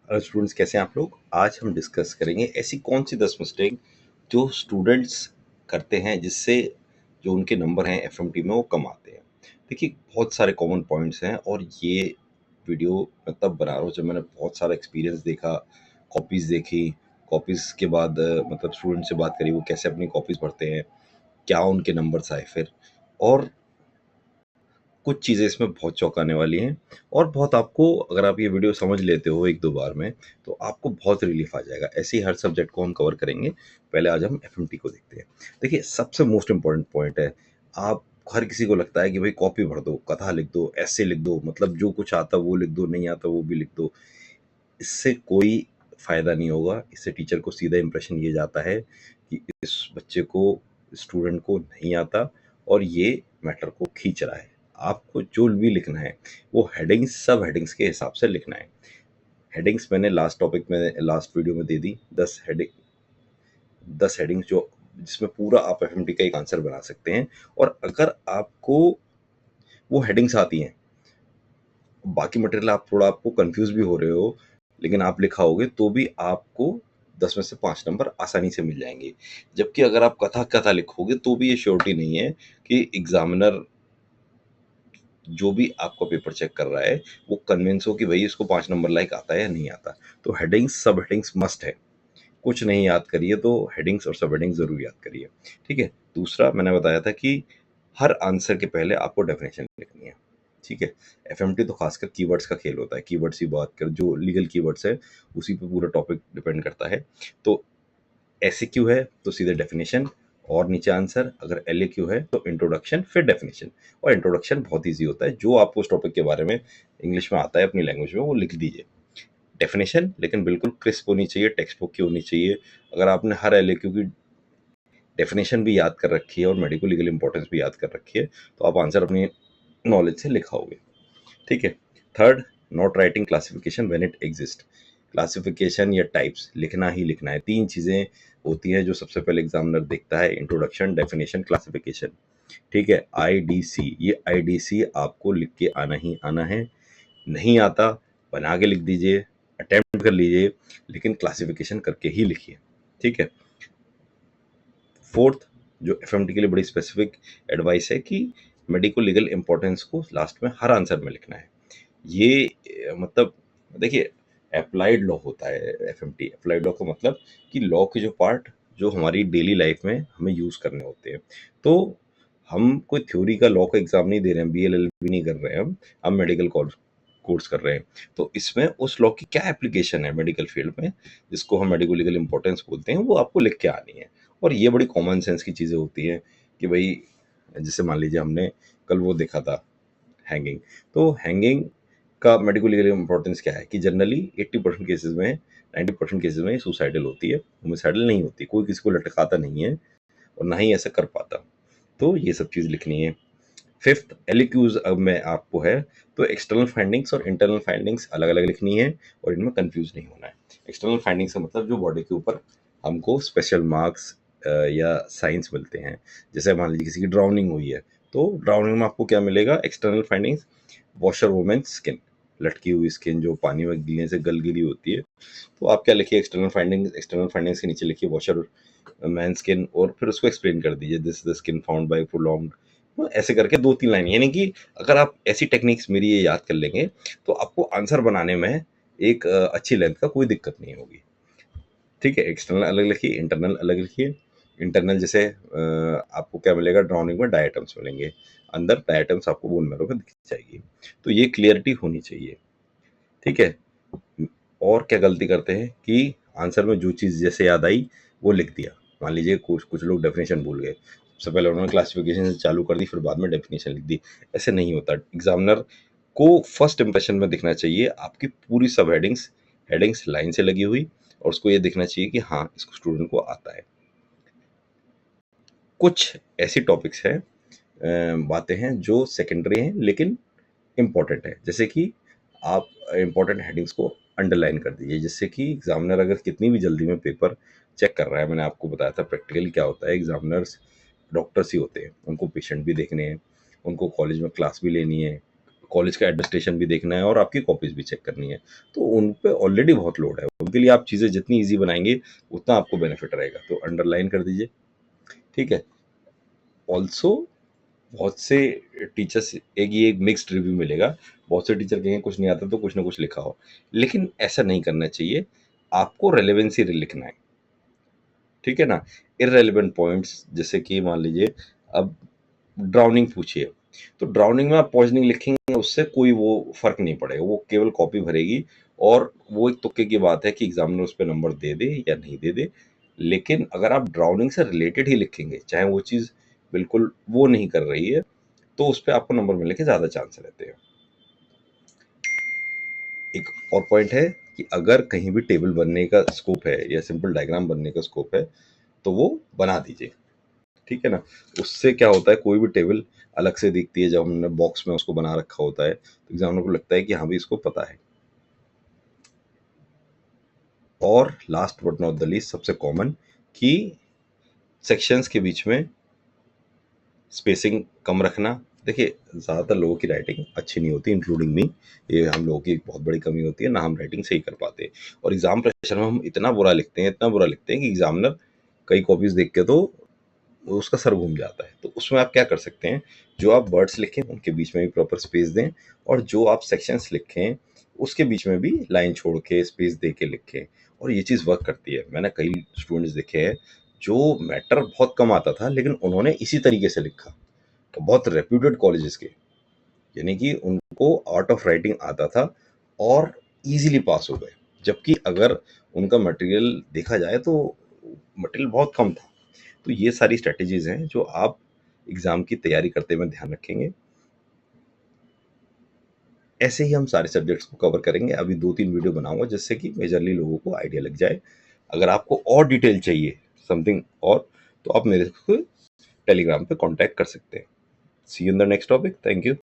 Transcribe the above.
Hello students, कैसे हैं आप लोग। आज हम डिस्कस करेंगे ऐसी कौन सी 10 मिस्टेक जो स्टूडेंट्स करते हैं जिससे जो उनके नंबर हैं एफएमटी में वो कम आते हैं। देखिए, बहुत सारे कॉमन पॉइंट्स हैं और ये वीडियो मैं तब बना रहा हूँ जब मैंने बहुत सारा एक्सपीरियंस देखा, कॉपीज़ देखी। कॉपीज़ के बाद मतलब स्टूडेंट से बात करी वो कैसे अपनी कॉपीज़ पढ़ते हैं, क्या उनके नंबर्स आए फिर। और कुछ चीज़ें इसमें बहुत चौंकाने वाली हैं और बहुत आपको, अगर आप ये वीडियो समझ लेते हो 1-2 बार में, तो आपको बहुत रिलीफ आ जाएगा। ऐसे ही हर सब्जेक्ट को हम कवर करेंगे। पहले आज हम एफएमटी को देखते हैं। देखिए, सबसे मोस्ट इम्पोर्टेंट पॉइंट है, आप हर किसी को लगता है कि भाई कॉपी भर दो, कथा लिख दो, एस्से लिख दो, मतलब जो कुछ आता वो लिख दो, नहीं आता वो भी लिख दो। इससे कोई फ़ायदा नहीं होगा। इससे टीचर को सीधा इंप्रेशन ये जाता है कि इस बच्चे को, स्टूडेंट को नहीं आता और ये मैटर को खींच रहा है। आपको जो भी लिखना है वो हेडिंग्स, सब हेडिंग्स के हिसाब से लिखना है। हेडिंग्स मैंने लास्ट टॉपिक में, लास्ट वीडियो में दे दी। 10 हेडिंग्स जो जिसमें पूरा आप एफएमटी का एक आंसर बना सकते हैं। और अगर आपको वो हेडिंग्स आती हैं, बाकी मटेरियल आप थोड़ा, आपको कंफ्यूज भी हो रहे हो, लेकिन आप लिखाओगे तो भी आपको 10 में से 5 नंबर आसानी से मिल जाएंगे। जबकि अगर आप कथा कथा लिखोगे तो भी ये श्योरिटी नहीं है कि एग्जामिनर जो भी आपका पेपर चेक कर रहा है वो कन्विंस हो कि भाई इसको 5 नंबर लाइक आता है या नहीं आता। तो हेडिंग्स, सब हेडिंग्स मस्ट है। कुछ नहीं याद करिए तो हेडिंग्स और सब हेडिंग्स जरूर याद करिए। ठीक है। दूसरा मैंने बताया था कि हर आंसर के पहले आपको डेफिनेशन लिखनी है। ठीक है। एफएमटी तो खासकर कीवर्ड्स का खेल होता है। कीवर्ड्स की बात कर, जो लीगल कीवर्ड्स है उसी पे पूरा टॉपिक डिपेंड करता है। तो ऐसे क्यों है तो सीधे डेफिनेशन और नीचे आंसर। अगर एल ए क्यू है तो इंट्रोडक्शन फिर डेफिनेशन। और इंट्रोडक्शन बहुत ईजी होता है, जो आपको उस टॉपिक के बारे में इंग्लिश में आता है अपनी लैंग्वेज में वो लिख दीजिए। डेफिनेशन लेकिन बिल्कुल क्रिस्प होनी चाहिए, टेक्स्ट बुक की होनी चाहिए। अगर आपने हर एल ए क्यू की डेफिनेशन भी याद कर रखी है और मेडिको लीगल इंपॉर्टेंस भी याद कर रखी है तो आप आंसर अपनी नॉलेज से लिखाओगे। ठीक है। Third, not writing classification when it exist. Classification या टाइप्स लिखना ही लिखना है। 3 चीज़ें होती हैं जो सबसे पहले एग्जामिनर देखता है: इंट्रोडक्शन, डेफिनेशन, क्लासिफिकेशन। ठीक है। आईडीसी, ये आईडीसी आपको लिख के आना ही आना है। नहीं आता, बना के लिख दीजिए, अटेम्प्ट कर लीजिए, लेकिन क्लासिफिकेशन करके ही लिखिए। ठीक है। फोर्थ, जो एफएमटी के लिए बड़ी स्पेसिफिक एडवाइस है कि मेडिको लीगल इंपॉर्टेंस को लास्ट में हर आंसर में लिखना है। ये मतलब देखिए, अप्लाइड लॉ होता है एफएमटी। अप्लाइड लॉ का मतलब कि लॉ के जो पार्ट जो हमारी डेली लाइफ में हमें यूज़ करने होते हैं। तो हम कोई थ्योरी का लॉ का एग्जाम नहीं दे रहे हैं, बीएलएलबी नहीं कर रहे हैं, हम मेडिकल कोर्स कर रहे हैं। तो इसमें उस लॉ की क्या एप्लीकेशन है मेडिकल फील्ड में, जिसको हम मेडिको लीगल इंपॉर्टेंस बोलते हैं, वो आपको लिख के आनी है। और ये बड़ी कॉमन सेंस की चीज़ें होती हैं कि भाई, जैसे मान लीजिए हमने कल वो देखा था, हैंगिंग। तो हैंगिंग का मेडिको लीगल इंपॉर्टेंस क्या है कि जनरली 80% केसेस में, 90% केसेस में सुसाइडल होती है, होमिसाइडल नहीं होती। कोई किसी को लटकाता नहीं है और ना ही ऐसा कर पाता। तो ये सब चीज़ लिखनी है। फिफ्थ, एलिक्यूज अब में आपको है तो एक्सटर्नल फाइंडिंग्स और इंटरनल फाइंडिंग्स अलग अलग लिखनी है और इनमें कंफ्यूज नहीं होना है। एक्सटर्नल फाइंडिंग्स का मतलब जो बॉडी के ऊपर हमको स्पेशल मार्क्स या साइंस मिलते हैं। जैसे मान लीजिए किसी की ड्राउनिंग हुई है तो ड्राउनिंग में आपको क्या मिलेगा? External findings: washer women skin, लटकी हुई स्किन जो पानी में गिरने से गल गिरी होती है। तो आप क्या लिखिए? External findings. एक्सटर्नल फाइंडिंग्स के नीचे लिखिए वॉशर मैन स्किन और फिर उसको एक्सप्लेन कर दीजिए, this the skin found by prolonged. ऐसे करके 2-3 लाइन, यानी कि अगर आप ऐसी टेक्निक्स मेरी ये याद कर लेंगे तो आपको आंसर बनाने में एक अच्छी लेंथ का कोई दिक्कत नहीं होगी। ठीक है। एक्सटर्नल अलग लिखिए, इंटरनल अलग लिखिए। इंटरनल जैसे आपको क्या मिलेगा? ड्राउनिंग में डायटम्स मिलेंगे, अंदर डायटम्स आपको बोन मैरो में दिख जाएगी। तो ये क्लियरिटी होनी चाहिए। ठीक है। और क्या गलती करते हैं कि आंसर में जो चीज़ जैसे याद आई वो लिख दिया। मान लीजिए कुछ कुछ लोग डेफिनेशन भूल गए, सबसे पहले उन्होंने क्लासिफिकेशन से चालू कर दी, फिर बाद में डेफिनेशन लिख दी। ऐसे नहीं होता। एग्जामिनर को फर्स्ट इंप्रेशन में दिखना चाहिए आपकी पूरी सब हेडिंग्स, हेडिंग्स लाइन से लगी हुई, और उसको ये दिखना चाहिए कि हाँ, इसको स्टूडेंट को आता है। कुछ ऐसी टॉपिक्स हैं, बातें हैं जो सेकेंडरी हैं लेकिन इम्पॉर्टेंट है। जैसे कि आप इम्पॉर्टेंट हेडिंग्स को अंडरलाइन कर दीजिए, जिससे कि एग्जामिनर अगर कितनी भी जल्दी में पेपर चेक कर रहा है, मैंने आपको बताया था प्रैक्टिकली क्या होता है। एग्जामिनर्स डॉक्टर्स ही होते हैं, उनको पेशेंट भी देखने हैं, उनको कॉलेज में क्लास भी लेनी है, कॉलेज का एडमिनिस्ट्रेशन भी देखना है और आपकी कॉपीज भी चेक करनी है। तो उन पे ऑलरेडी बहुत लोड है, उनके लिए आप चीज़ें जितनी ईज़ी बनाएँगे उतना आपको बेनिफिट रहेगा, तो अंडरलाइन कर दीजिए, ठीक है? ऑल्सो बहुत से टीचर्स, एक ये एक मिक्स्ड रिव्यू मिलेगा, बहुत से टीचर कहेंगे कुछ नहीं आता तो कुछ ना कुछ लिखा हो, लेकिन ऐसा नहीं करना चाहिए, आपको रेलेवेंसी लिखना है, ठीक है ना? इर्रेलेवेंट पॉइंट्स जैसे कि मान लीजिए अब ड्राउनिंग पूछिए, तो ड्राउनिंग में आप पॉइजनिंग लिखेंगे उससे कोई वो फ़र्क नहीं पड़ेगा, वो केवल कॉपी भरेगी और वो एक तुक्के की बात है कि एग्ज़ामिनर उस पे नंबर दे दे या नहीं दे दे। लेकिन अगर आप ड्राउनिंग से रिलेटेड ही लिखेंगे, चाहे वो चीज़ बिल्कुल वो नहीं कर रही है, तो उस पे आपको नंबर मिलने के ज़्यादा चांस रहते हैं। एक और पॉइंट है कि अगर कहीं भी टेबल बनने का स्कोप है या सिंपल डायग्राम बनने का स्कोप है, तो वो बना दीजिए, ठीक है ना? उससे क्या होता है, कोई भी टेबल अलग से दिखती है, जब हमने बॉक्स में उसको बना रखा होता है, तो एग्ज़ामिनर को लगता है कि हाँ, भई इसको पता है। और last but not the least सबसे कॉमन कि सेक्शंस के बीच में स्पेसिंग कम रखना। देखिए, ज़्यादातर लोगों की राइटिंग अच्छी नहीं होती, इंक्लूडिंग मी, ये हम लोगों की एक बहुत बड़ी कमी होती है, ना हम राइटिंग सही कर पाते और एग्ज़ाम प्रेशर में हम इतना बुरा लिखते हैं, इतना बुरा लिखते हैं कि एग्ज़ामिनर कई कॉपीज़ देख के तो उसका सर घूम जाता है। तो उसमें आप क्या कर सकते हैं, जो आप वर्ड्स लिखें उनके बीच में भी प्रॉपर स्पेस दें और जो आप सेक्शंस लिखें उसके बीच में भी लाइन छोड़ के स्पेस दे के लिखें, और ये चीज़ वर्क करती है। मैंने कई स्टूडेंट्स देखे हैं जो मैटर बहुत कम आता था लेकिन उन्होंने इसी तरीके से लिखा, तो बहुत रेप्यूटेड कॉलेजेस के, यानी कि उनको आर्ट ऑफ राइटिंग आता था और इजीली पास हो गए। जबकि अगर उनका मटेरियल देखा जाए तो मटेरियल बहुत कम था। तो ये सारी स्ट्रैटेजीज हैं जो आप एग्ज़ाम की तैयारी करते हुए ध्यान रखेंगे। ऐसे ही हम सारे सब्जेक्ट्स को कवर करेंगे। अभी 2-3 वीडियो बनाऊँगा जिससे कि मेजरली लोगों को आइडिया लग जाए। अगर आपको और डिटेल चाहिए समथिंग और, तो आप मेरे को टेलीग्राम पे कॉन्टैक्ट कर सकते हैं। See you in the next topic. Thank you.